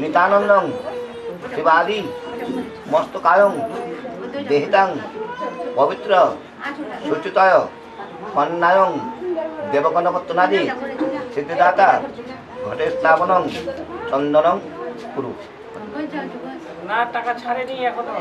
নিতানন্দং শিবাদি মস্তকায়ং দেহিতাং পবিত্র শুচিতয় কন্যায়ং দেবগণপত্তনাদি সিদ্ধিদাতা ঘটে স্থাপনং চন্দনং কুরু। না টাকা ছাড়েনি এখনো।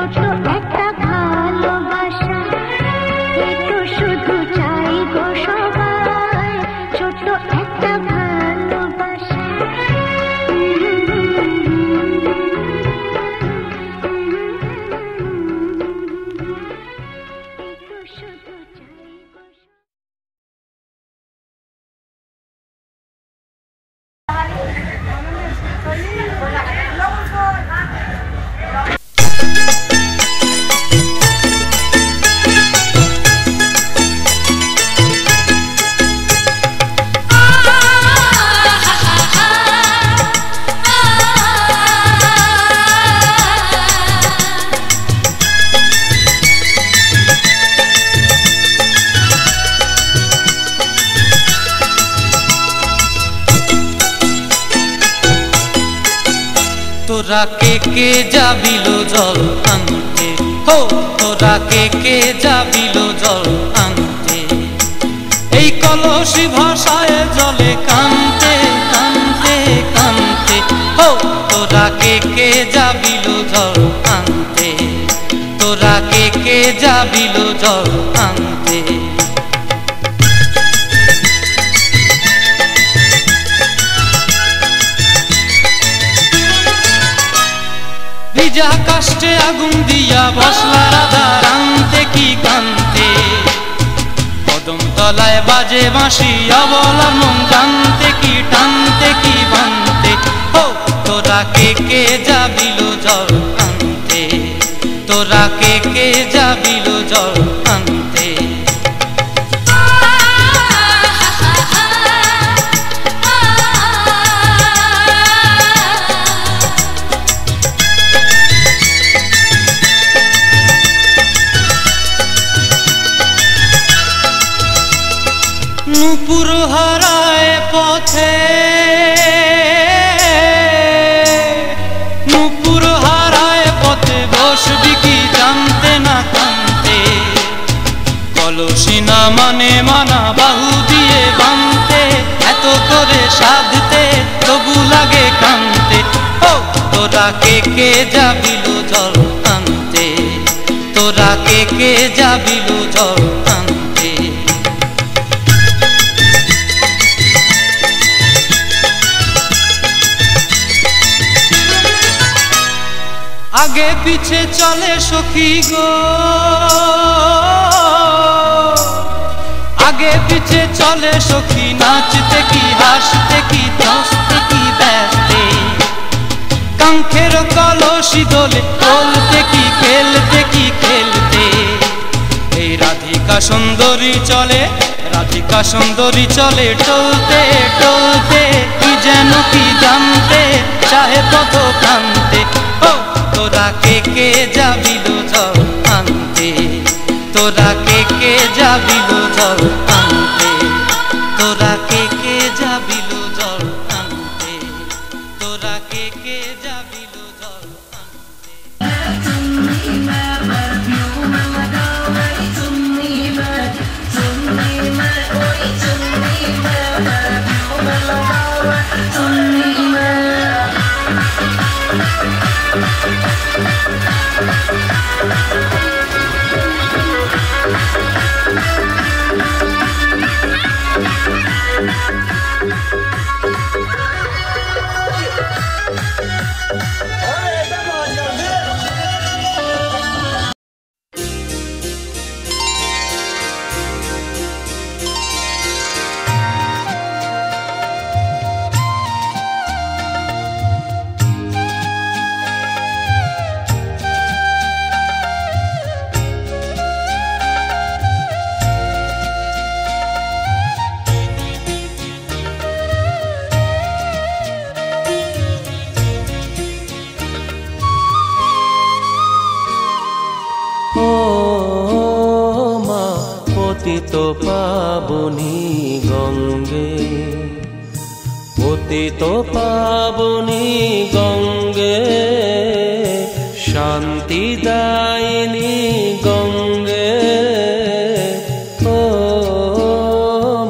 ছোট একটা ভালোবাসা একটু তোরা কে যাবিল জল আনতে, হো তোরা কে যাবিল জল আনতে, এই কলসি ভাষায় জলে কানতে কানতে কানতে, হো তোরা কে যাবিল জল আনতে, তোরা কে যাবিল জল আনতে। ভিজা কাষ্টে আগুন দিয়া বসলা রাধা রানতে কি কানতে, কদম তলায় বাজে বাঁশি অবলা মন জানতে কি টানতে কি বানতে, হো তোরা কে যাবিল জল আনতে, তোরা কে যাবিল জল আনতে। নূপুর হারায় পথে, নূপুর হারায় পথে বসবি কি জানতে না কানতে, কলসি না মানে মানা বাহু দিয়ে বানতে, এত করে সাধতে তবু লাগে কানতে, ও তোরা কে যাবিল জল আনতে, তোরা কে যাবিল জল আনতে। আগে পিছে চলে সখী গো, আগে পিছে চলে সখী, নাচতে কি হাসতে কি হাসতে কি ব্যস্তে, কাঙ্ক্ষের কলসি দোলে বলতে কি খেলতে কি খেলতে, এই রাধিকা সুন্দরী চলে, রাধিকা সুন্দরী চলে টলতে টলতে, কি যেন কি জানতে চাহে পথ প্রান্তে, ও তোরা কে যাবিল জল আনতে, তোরা কে যাবিল জল আনতে, তোরা কে যাবিল জল আনতে, তোরা কে যাবিল জল আনতে। পতিত পাবনী গঙ্গে, পতিত পাবনী গঙ্গে, শান্তিদায়িনী গঙ্গে, ও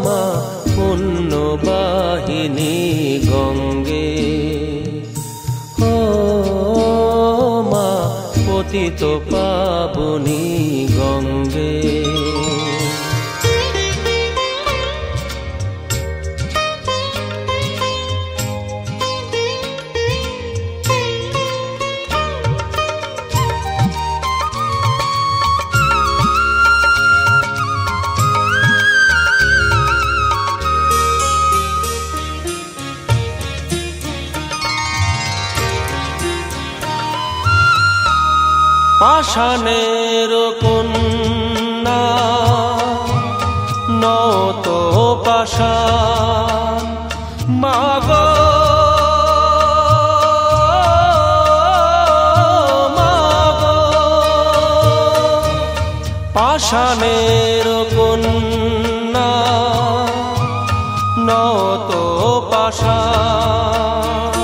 মা পুণ্যবাহিনী গঙ্গে, ও মা পতিত পাবনী গঙ্গে। পাষাণের কন্যা নত পাষাণ, মাগো মাগো, পাষাণের কন্যা নত পাষাণ,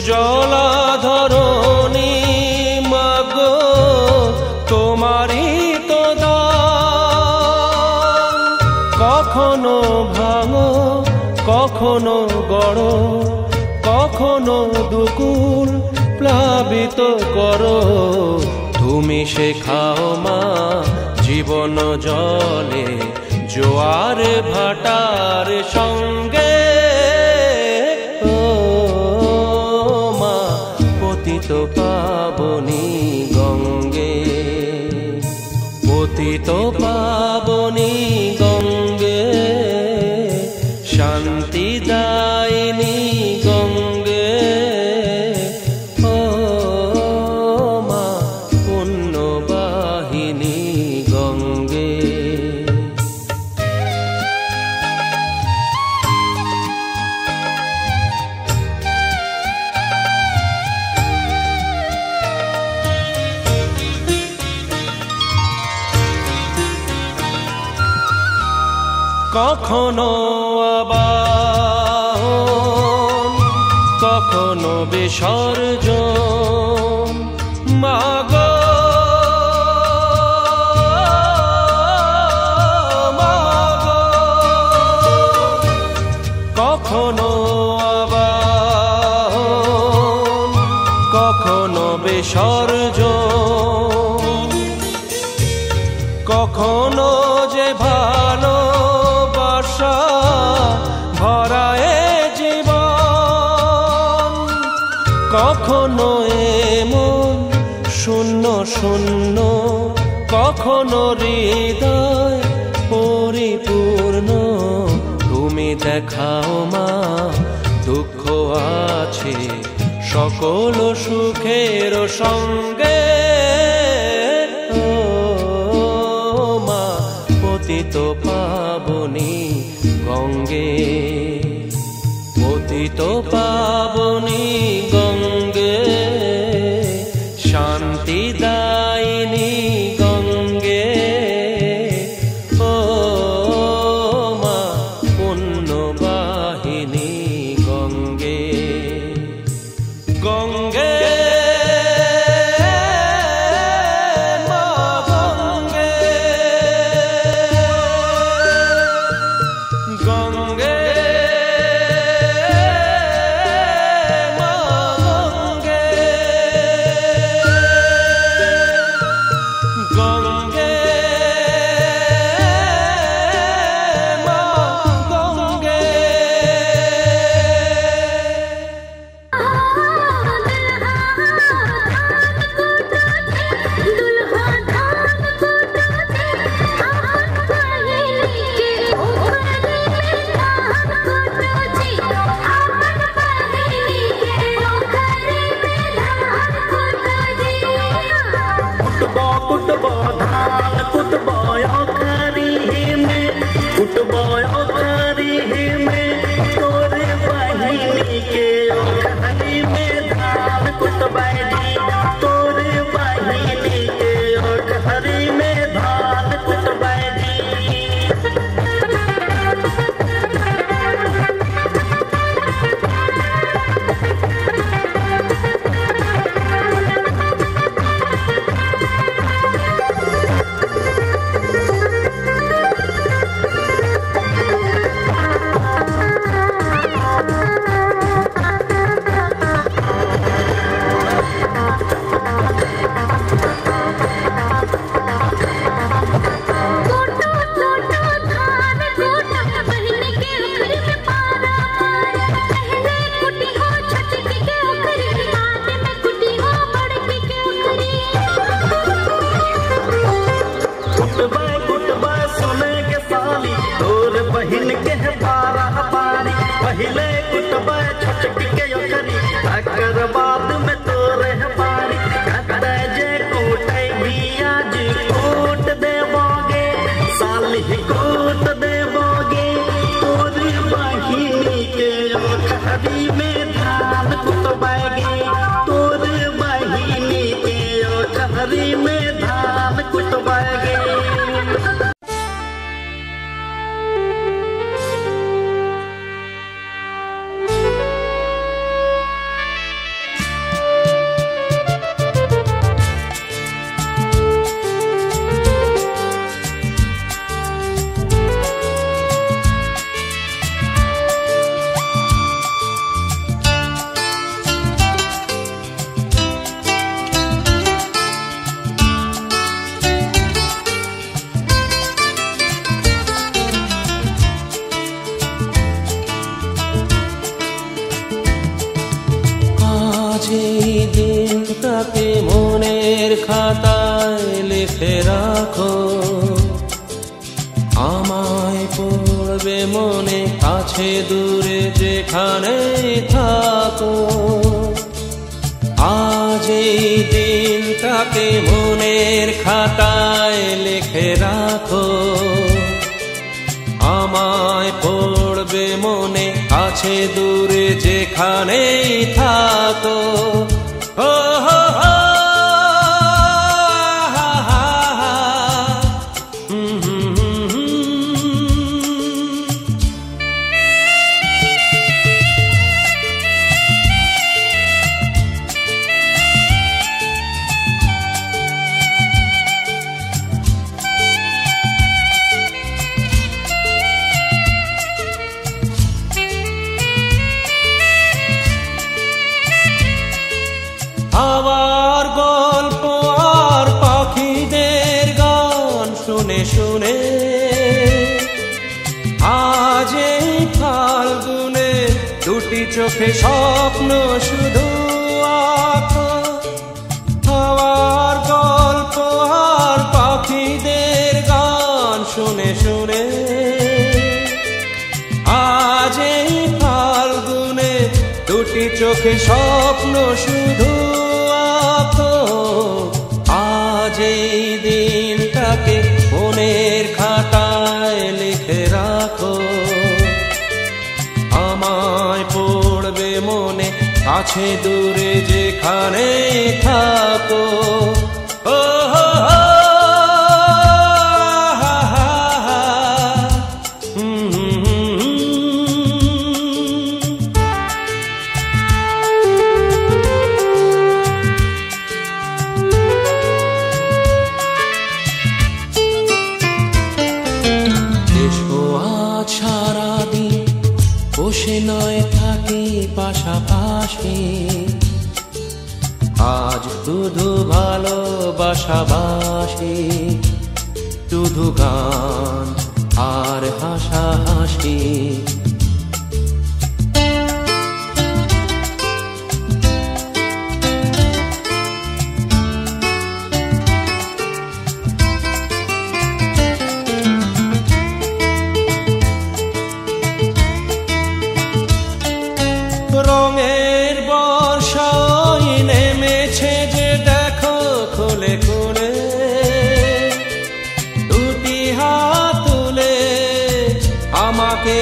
সুজলা ধরণী মাগো তোমারই তো দান। কখনো ভাঙো কখনো গড়ো, কখনো দুকুল প্লাবিত করো। তুমি শেখাও মা জীবন জলে জোয়ার ভাটার সঙ্গে। ও মা পতিত পাবনী গঙ্গে, পতিত পাবনী গঙ্গে, শান্তি দায়িনী গঙ্গে। ও মা পুণ্যবাহিনী গঙ্গে। কখনো আবাহন কখনো বিসর্জন মাগো, মাগো। কখনো আবাহন কখনো বিসর্জন, কখনো যে ভালো ভরায় জীবন, কখনো এমন শূন্য শূন্য, কখনো হৃদয় পরিপূর্ণ। তুমি দেখাও মা দুঃখ আছে সকল সুখের সঙ্গে। ও মা পতিত পাবনী গঙ্গে, পতিত পাবনী গঙ্গে, শান্তি দায়িনী গঙ্গে। ও মা পুণ্যবাহিনী গঙ্গে, গঙ্গে। আজ এই দিনটাকে মনের খাতায় লিখে রাখো, আমায় পড়বে মনে কাছে দূরে যেখানে থাকো। আজ এই দিনটাকে মনের খাতায় লিখে রাখো, আমায় পড়বে মনে কাছে দূরে যেখানেই থাকো। ও হো হো আবার গল্প আর পাখিদের গান শুনে শুনে আজ এই ফাল্গুনে দুটি চোখে স্বপ্ন শুধু আঁকো। আবার গল্প আর পাখিদের গান শুনে শুনে আজ এই ফাল্গুনে দুটি চোখে স্বপ্ন শুধু আঁকো। আজ এই দিনটাকে মনের খাতায় লিখে রাখো, আমায় পড়বে মনে কাছে দূরে যেখানে থাকো। ও হো হো সারাদিন বসে নয় থাকি পাশাপাশি, আজ শুধু ভালোবাসাবাসি, শুধু গান আর হাসাহাসি। রঙের বর্ষায় নেমেছে যে দেখো খুলে খুলে, দুটি হাত তুলে আমাকে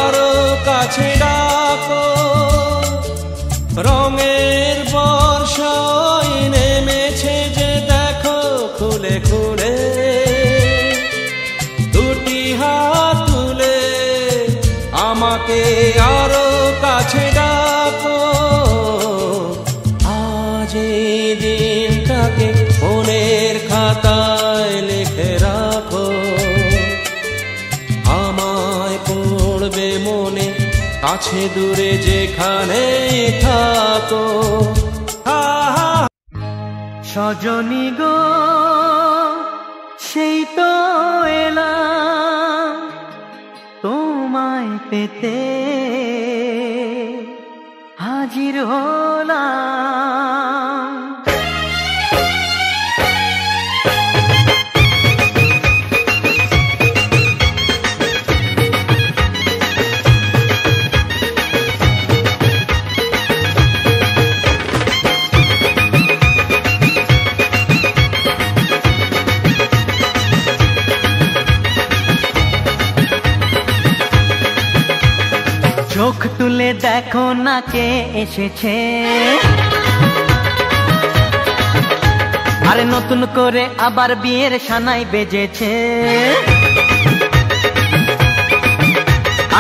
আরো কাছে ডাকো। রঙের বর্ষায় নেমেছে যে দেখো খুলে খুলে, দুটি হাত তুলে আমাকে আরো কাছে ডাকো। আজ এই দিনটাকে মনের খাতায় লিখে রাখো, আমায় পড়বে মনে কাছে দূরে যেখানে থাকো। সজনী গো সেই তো এলাম তোমায় পেতে, হাজির হলাম। চোখ তুলে দেখো না কে এসেছে, আরে নতুন করে আবার বিয়ের সানাই বেজেছে।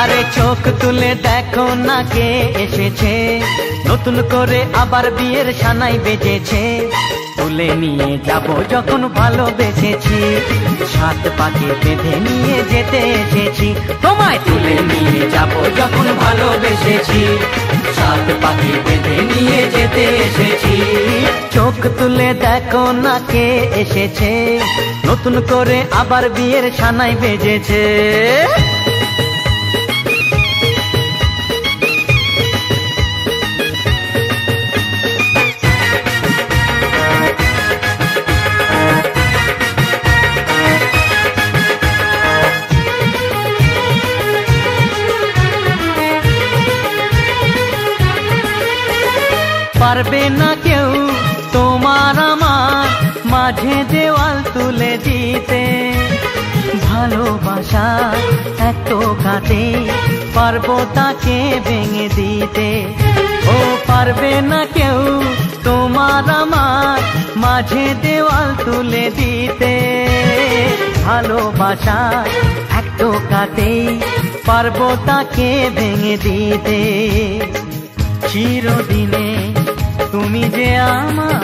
আরে চোখ তুলে দেখো না কে এসেছে, নতুন করে আবার বিয়ের সানাই বেজেছে। তুলে নিয়ে যাব যখন ভালোবেসেছি, সাত পাকে বেঁধে নিয়ে যেতে এসেছি। তোমায় তুলে নিয়ে যাব যখন ভালোবেসেছি, সাত পাকে বেঁধে নিয়ে যেতে এসেছি। চোখ তুলে দেখো না কে এসেছে, নতুন করে আবার বিয়ের সানাই বেজেছে। পারবে না কেউ তোমার আমার মাঝে দেওয়াল তুলে দিতে। ভালোবাসা এত কাটে পারবো তাকে ভেঙে দিতে। ও পারবে না কেউ তোমার আমার মাঝে দেওয়াল তুলে দিতে। ভালোবাসা এত কাটে পারবো তাকে ভেঙে দিতে। চিরদিনে তুমি যে আমার,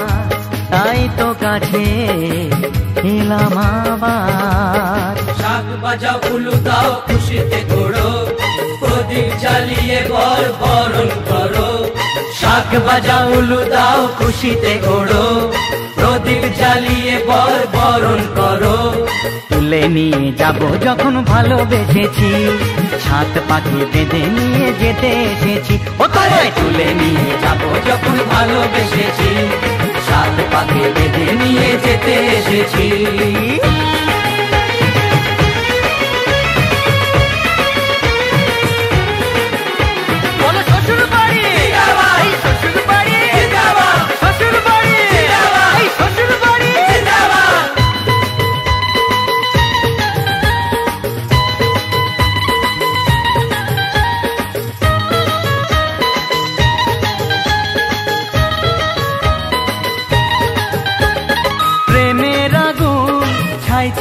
তাই তো কাছে এলাম আবার। শাক বাজাও উলু দাও খুশিতে ঘোড়ো, প্রদীপ জ্বালিয়ে বরণ করো। শাক বাজাও উলু দাও খুশিতে ঘোড়ো, প্রদীপ জ্বালিয়ে বরণ করো। তুলে নিয়ে যাব যখন ভালোবেসেছি, সাত পাখি বেঁধে নিয়ে যেতে এসেছি। ও তোমায় তুলে নিয়ে যাব যখন ভালোবেসেছি, সাত পাখি বেঁধে নিয়ে যেতে এসেছি।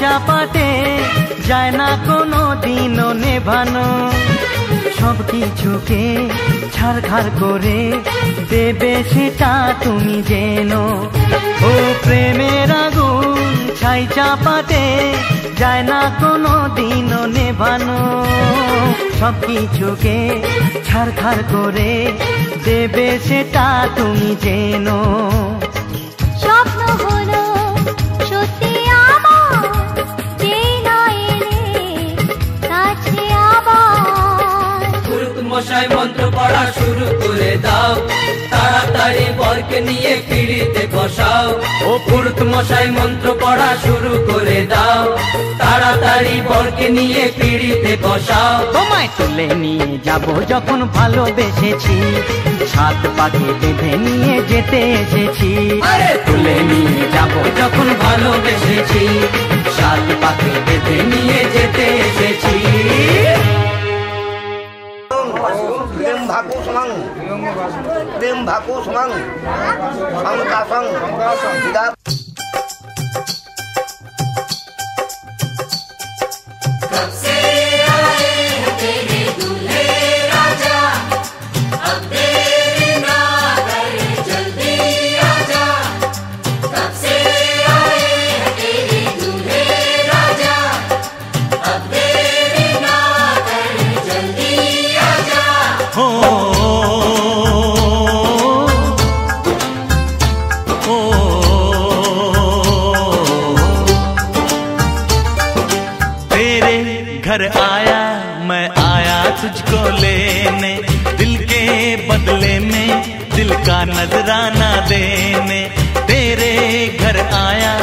চাপাতে যায় না কোনো দিনও নেভানো। সব কিছুকে ছাড়খাড় করে দেবে সেটা তুমি জেনো। ও প্রেমের আগুন ছাই চাপাতে যায় না কোনো দিনও নেভানো। সব কিছুকে ছাড়খাড় করে দেবে সেটা তুমি জেনো। স্বপ্ন হলো সত্যি মশাই মন্ত্র পড়া শুরু করে দাও, তাড়াতাড়ি বরকে নিয়ে পিড়িতে বসাও। ও পুরুত মশাই মন্ত্র পড়া শুরু করে দাও, তাড়াতাড়ি বরকে নিয়ে পিড়িতে বসাও। তোমায় তুলে নিয়ে যাব যখন ভালোবেসেছি, সাত পাখি বেঁধে নিয়ে যেতে এসেছি। আরে তুলে নিয়ে যাব যখন ভালোবেসেছি, সাত পাখি বেঁধে নিয়ে যেতে এসেছি। প্রেম ভাকু সমাং প্রেম ভাকু সমাং সংকাসং বিদা। घर आया मैं आया तुझको लेने, दिल के बदले में दिल का नजराना देने। तेरे घर आया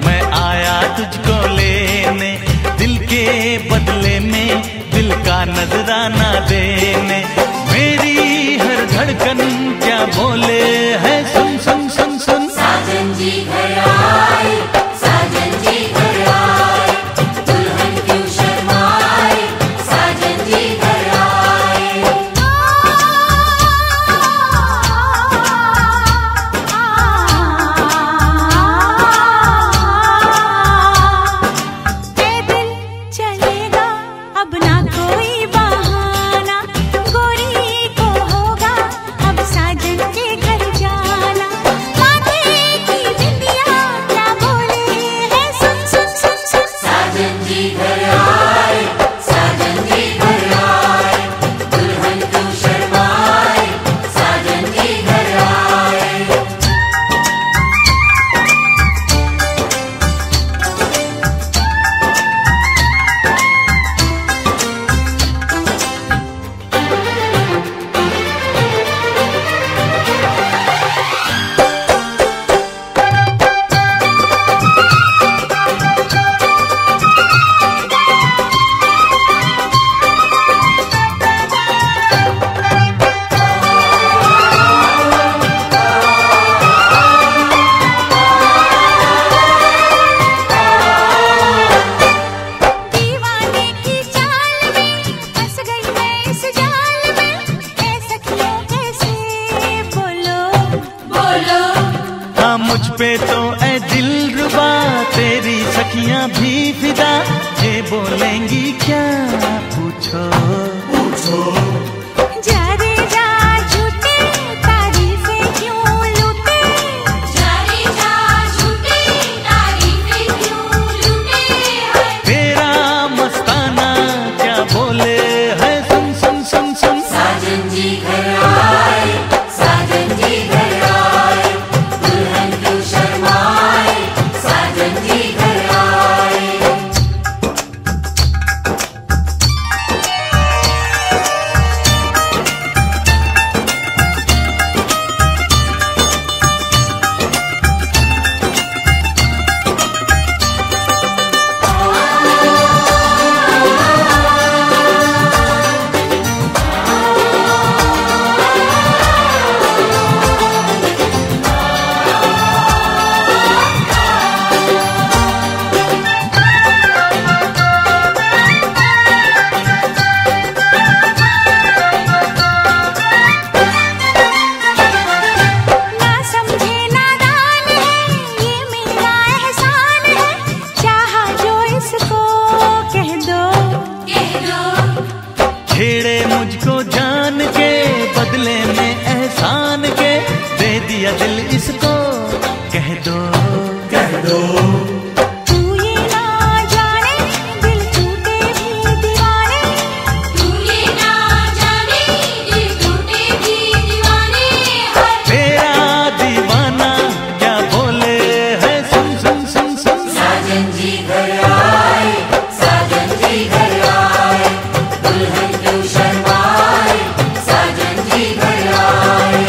मैं आया तुझको लेने, दिल के बदले में दिल का नजराना देने। मेरी हर धड़कन क्या बोले है सुन सुन सुन सुन। साजन जी घर आए, साजन जी घर आए, दुल्हन क्यों शर्माए, साजन जी घर आए। ए दिल चलेगा अब ना कोई बहाना, गोरी पे तो ऐ दिलरुबा तेरी सखियां भी फिदा, ये बोलेंगी क्या पूछो पूछो। जा रे जा झूठे तारीफे क्यों लूटे, जा रे जा झूठे तारीफे क्यों लूटे है। तेरा मस्ताना क्या बोले है, सुन सुन सुन सुन। साजन जी घर आए, साजन जी घर आए, दुल्हन क्यों शर्माए, साजन जी घर आए। ना समझे नादान है, ये मेरा एहसान है, चाहा जो इसको कह दो, कह दो। छेड़े मुझको जान के बदले में एहसान के, दे दिया दिल इसको कह दो कह दो। तू ये ना जाने दिल टूटे भी दीवाने, तू ये ना जाने दिल टूटे भी दीवाने है। तेरा दीवाना क्या बोले है, सुन सुन सुन सुन। साजन जी घर आए, साजन जी घर आए, दुल्हन क्यों शर्माए, साजन जी घर आए।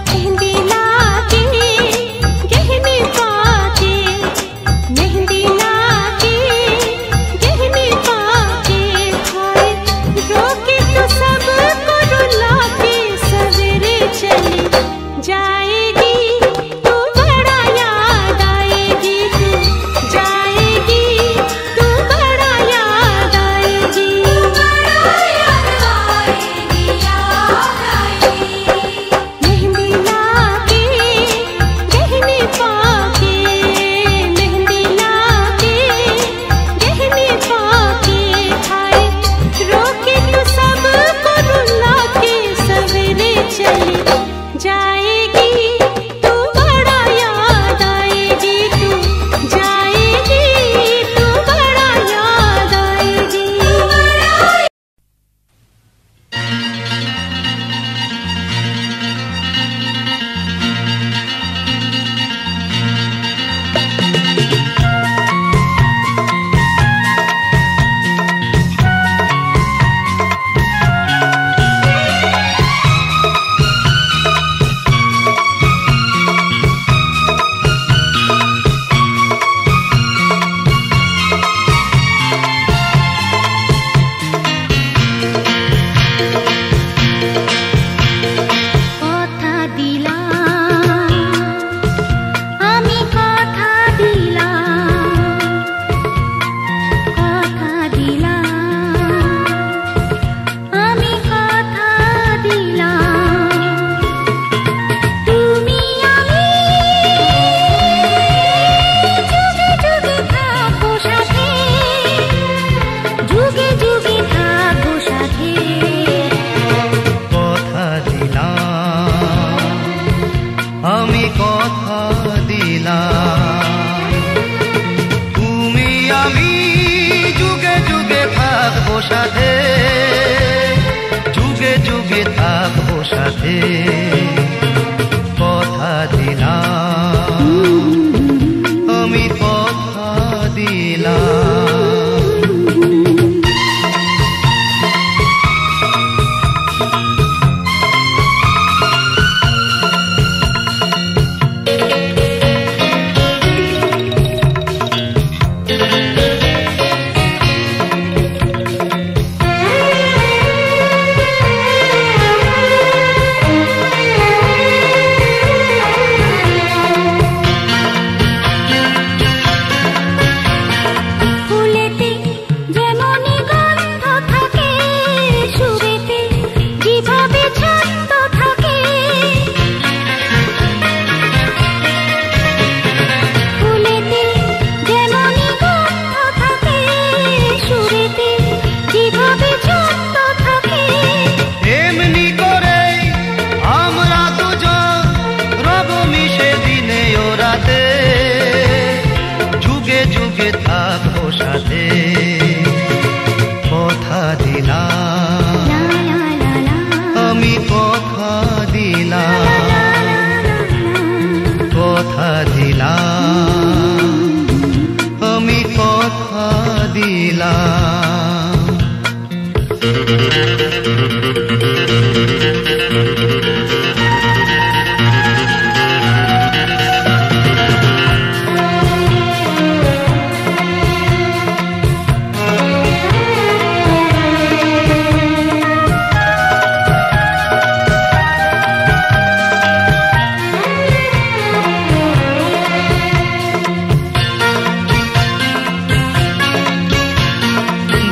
मेहंदी लाके गहने पाके, मेहंदी लाके गहने पाके, हाय रोके तो सबको रुला के सवेरे चली जाएगी, तू बड़ा याद आएगी, तू जाएगी, तू बड़ा याद आएगी, बड़ा याद आएगी, याद आएगी। मेहंदी लाके गहने पाके, मेहंदी लाके गहने पाके, हाय रोके तो सबको रुला के सवेरे चली जाएगी, तू बड़ा याद आएगी, तू जाएगी, तू बड़ा याद आएगी। কথা দিলাম, আমি কথা দিলাম, কথা দিলাম, আমি কথা দিলাম, তুমি আমি যুগে যুগে থাকো সাথে, যুগে যুগে থাকো সাথে। কথা দিলাম, আমি কথা দিলাম, তুমি আমি যুগে যুগে থাকবো সাথে, যুগে যুগে থাকবো সাথে। কথা দিলাম, আমি কথা দিলাম। দিলাম, আমি কথা দিলাম।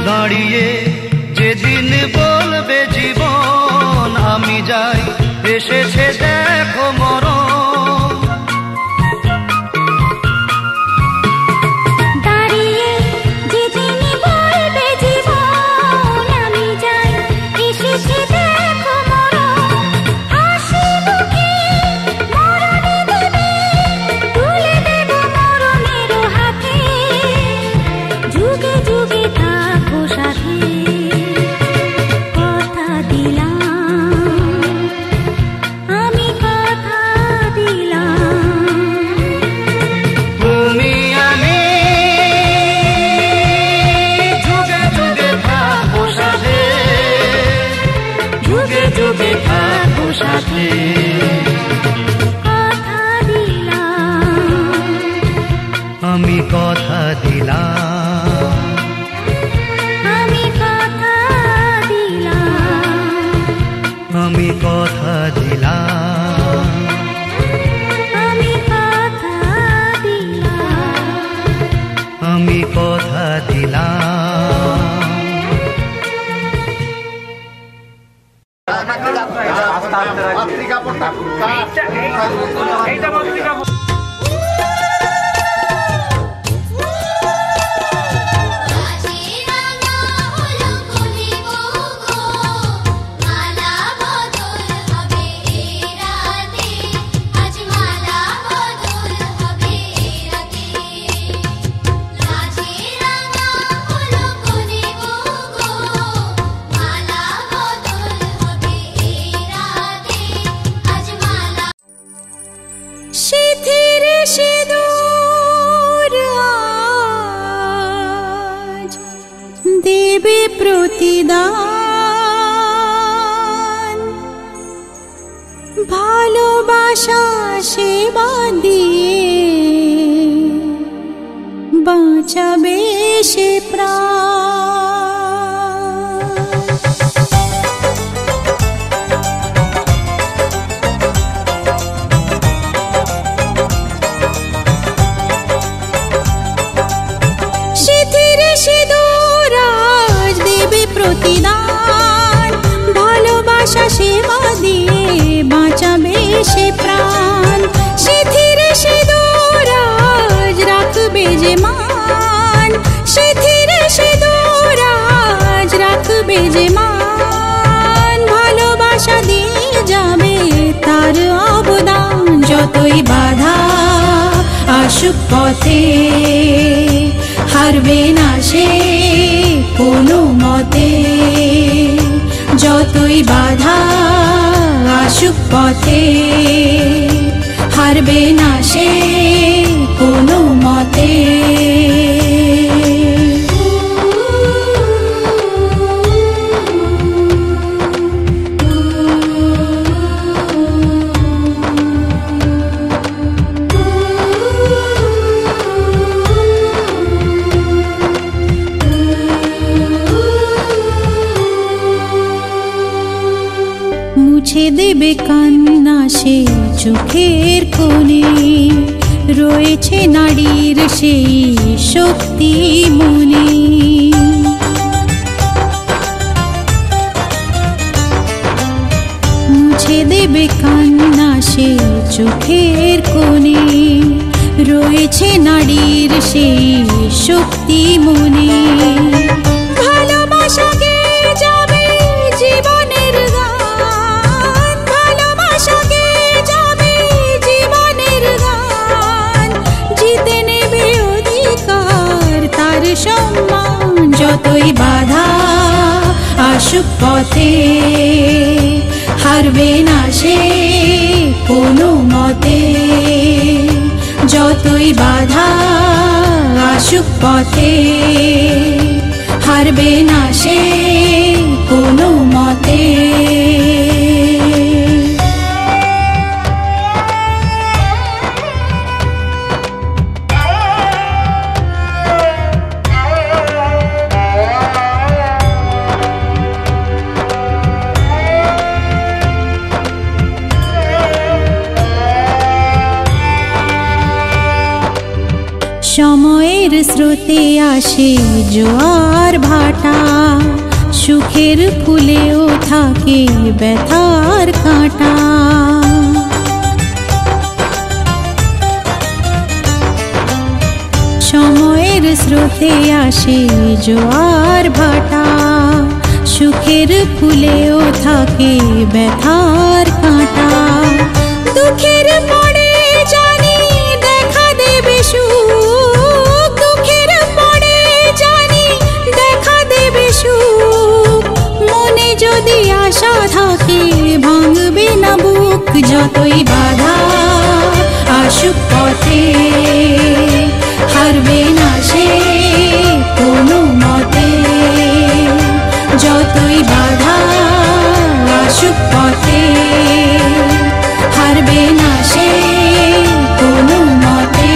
দাঁড়িয়ে যেদিন বলবে জীবন আমি যাই, এসেছে দেখো মরণ। দাঁড়িয়ে যেদিন বলবে জীবন আমি যাই, এসেছে দেখো মরণ। হাসি মুখে মরণে দেবে, তুলে দেব মরণের হাতে। যুগে যুগে থাকো সাথে, কথা দিলাম, আমি কথা দিলাম। তুমি আমি যুগে যুগে থাকবো সাথে, যুগে যুগে থাকবো সাথে। কথা দিলাম, আমি কথা দিলাম, আমি কথা দিলাম, আমি কথা দিলাম, আমি কথা দিলাম। আমি কথা দিলাম। এইটা পত্রিকা সিঁথির সিঁদুর আজ দেবে প্রতিদান, ভালোবাসা সেবা দিয়ে বাঁচাবে সে প্রাণ। সিঁথির সিঁদুর আজ দেবে প্রতিদান, ভালোবাসা সেবা দিয়ে বাঁচাবে সে প্রাণ। সিঁথির সিঁদুর আজ রাখবে যে মান, সিঁথির সিঁদুর আজ রাখবে যে মান। ভালোবাসা দিয়ে যাবে তার অবদান, যতই বাধা আসুক পথে হারবে না সে কোনো মতে। যতই বাধা আসুক পথে হারবে না সে কোনো মতে। মুছে দেবে কান্না সে চোখের কোণে, রয়েছে নারীর সেই শক্তি মনে। মুছে দেবে কান্না সে চোখের কোণে, রয়েছে নারীর সেই শক্তি মনে। ভালোবাসাকে যাবে জীবনের গান, ভালোবাসাকে যাবে জীবনের গান। জিতে নেবে অধিকার তার সম্মান, যতই বাধা আসুক পথে হারবে না সে কোনো মতে। যত যতই বাধা আসুক পথে হারবে না সে কোনো মতে। সময়ের স্রোতে আসে জোয়ার ভাটা, সুখের ফুলেও থাকে ব্যথার কাঁটা। সময়ের স্রোতে আসে জোয়ার ভাটা, সুখের ফুলেও থাকে ব্যথার কাঁটা। দুঃখের পরে জানি দেখা দেবে সুখ, দুঃখের পরে জানি দেখা দেবে সুখ। মনে যদি আশা থাকে ভাঙবে না বুক, যতই বাধা আসুক পথে হারবে না সে কোনো মতে। যতই বাধা আসুক পথে হারবে না সে কোনো মতে।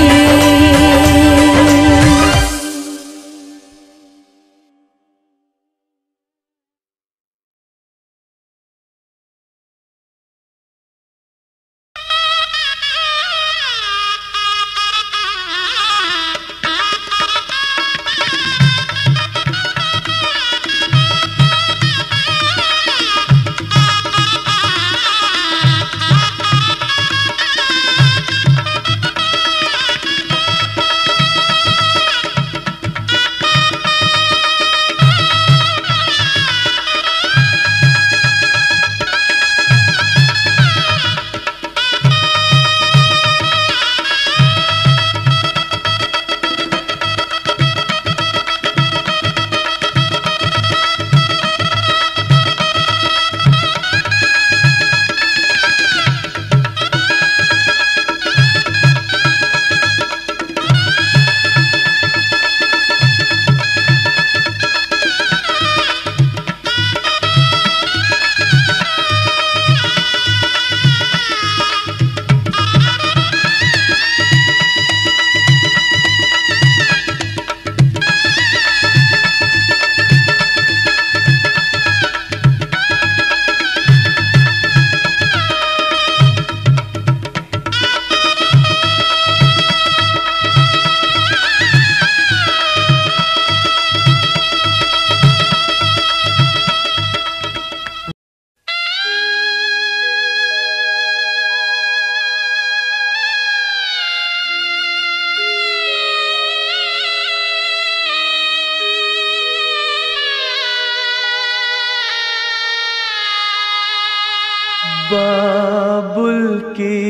बाबुल की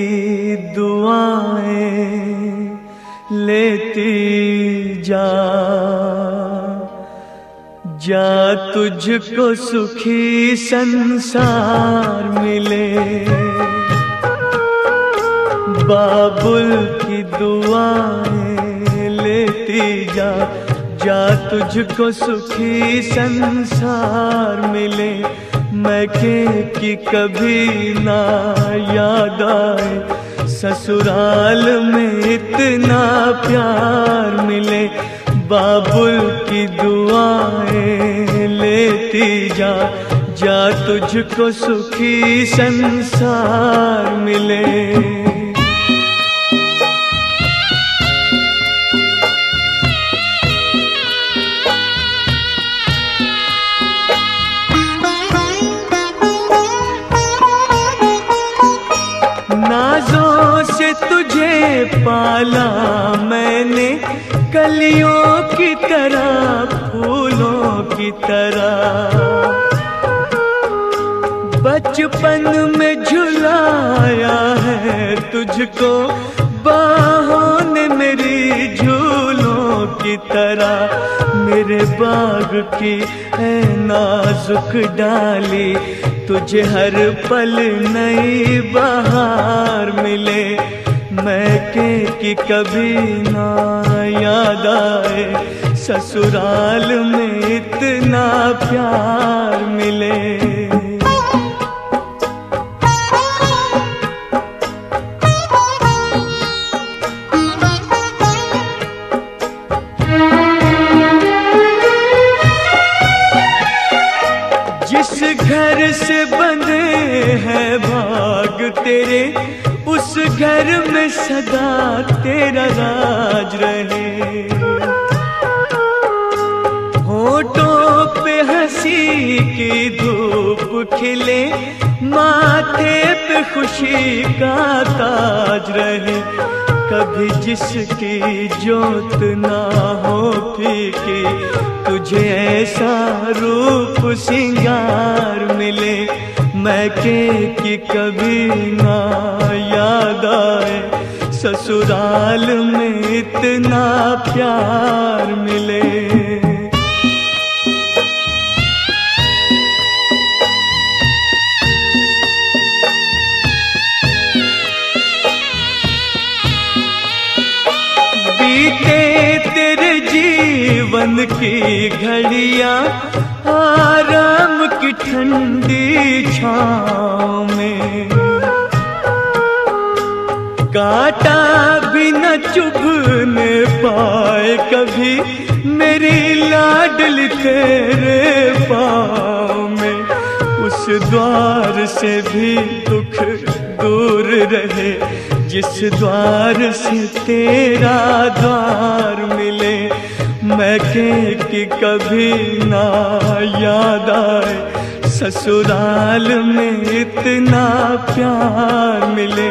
दुआएं लेती जा, जा तुझको सुखी संसार मिले। बाबुल की दुआएं लेती जा, जा तुझको सुखी संसार मिले। मैके की कभी ना याद आए, ससुराल में इतना प्यार मिले। बाबुल की दुआएं लेती जा, जा तुझको सुखी संसार मिले। नाज़ों से तुझे पाला मैंने, कलियों की तरह फूलों की तरह। बचपन में झुलाया है तुझको बाहों ने मेरी झूलों की तरह। मेरे बाग की है नाजुक डाली, तुझे हर पल नई बहार मिले। मैं महके कि कभी ना याद आए ससुराल में इतना प्यार मिले। जिस घर से बंधे हैं भाग तेरे, उस घर में सदा तेरा राज रहे। होठों पे हंसी की धूप खिले, माथे पे खुशी का ताज रहे। कभी जिसकी जोत ना हो फीकी, तुझे ऐसा रूप सिंगार मिले। महके कि कभी ना याद आए ससुराल में इतना प्यार मिले। बीते तेरे जीवन की घड़ियां आराम की ठंडी छाँव में, कांटा भी न चुभने पाए कभी मेरी लाडली तेरे पाँव में। उस द्वार से भी दुख दूर रहे, जिस द्वार से तेरा द्वार मिले। महके कि कभी ना याद आए ससुराल में इतना प्यार मिले।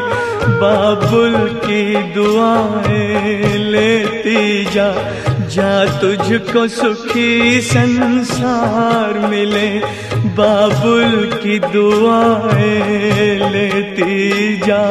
बाबुल की दुआएं लेती जा, जा तुझको सुखी संसार मिले। बाबुल की दुआएं लेती जा।